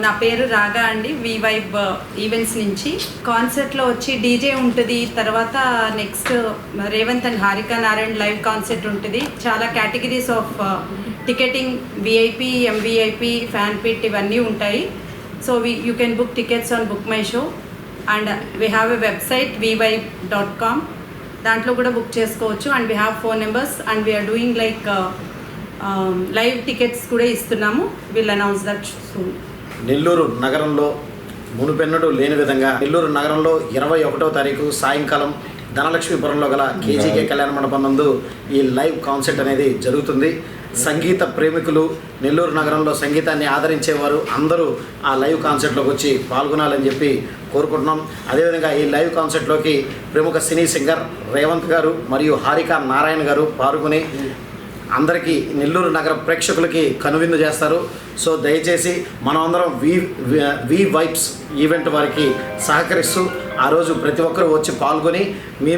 నా పేరు రాగా అండి, వి వైబ్ ఈవెంట్స్ నుంచి. కాన్సర్ట్లో వచ్చి డీజే ఉంటుంది, తర్వాత next Revanth and Harika Narayan live concert ఉంటుంది. చాలా categories of ticketing, VIP, MVIP, fan pit ఇవన్నీ ఉంటాయి. So you can book tickets on BookMyShow and we have a website vivibe.com. దాంట్లో కూడా బుక్ చేసుకోవచ్చు. And we have phone numbers and we are doing like live tickets కూడా ఇస్తున్నాము. Will announce that soon. Nellore నగరంలో మునుపెన్నడూ లేని విధంగా నెల్లూరు నగరంలో 21వ తారీఖు సాయంకాలం ధనలక్ష్మీపురంలో గల కేజీకే కళ్యాణ మండపం నందు ఈ లైవ్ కాన్సర్ట్ అనేది జరుగుతుంది. సంగీత ప్రేమికులు, నెల్లూరు నగరంలో సంగీతాన్ని ఆదరించేవారు అందరూ ఆ లైవ్ కాన్సర్ట్లోకి వచ్చి పాల్గొనాలని చెప్పి కోరుకుంటున్నాం. అదేవిధంగా ఈ లైవ్ కాన్సర్ట్లోకి ప్రముఖ సినీ సింగర్ రేవంత్ గారు మరియు హారిక నారాయణ గారు పాల్గొని అందరికీ నెల్లూరు నగర ప్రేక్షకులకి కనువిందు చేస్తారు. సో దయచేసి మనం అందరం వి వైబ్స్ ఈవెంట్ వారికి సహకరిస్తూ ఆ రోజు ప్రతి ఒక్కరూ వచ్చి పాల్గొని మీ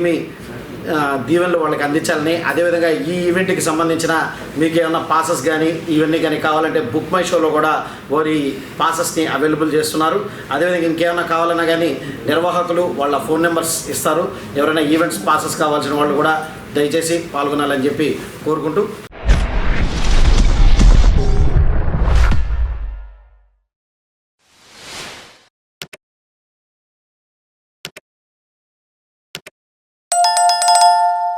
దీవెనలు వాళ్ళకి అందించాలని, అదేవిధంగా ఈ ఈవెంట్కి సంబంధించిన మీకు ఏమైనా పాసెస్ కానీ ఇవన్నీ కానీ కావాలంటే బుక్ మై షోలో కూడా వారి పాసెస్ని అవైలబుల్ చేస్తున్నారు. అదేవిధంగా ఇంకేమైనా కావాలన్నా కానీ నిర్వాహకులు వాళ్ళ ఫోన్ నెంబర్స్ ఇస్తారు. ఎవరైనా ఈవెంట్స్ పాసెస్ కావాల్సిన వాళ్ళు కూడా దయచేసి పాల్గొనాలని చెప్పి కోరుకుంటూ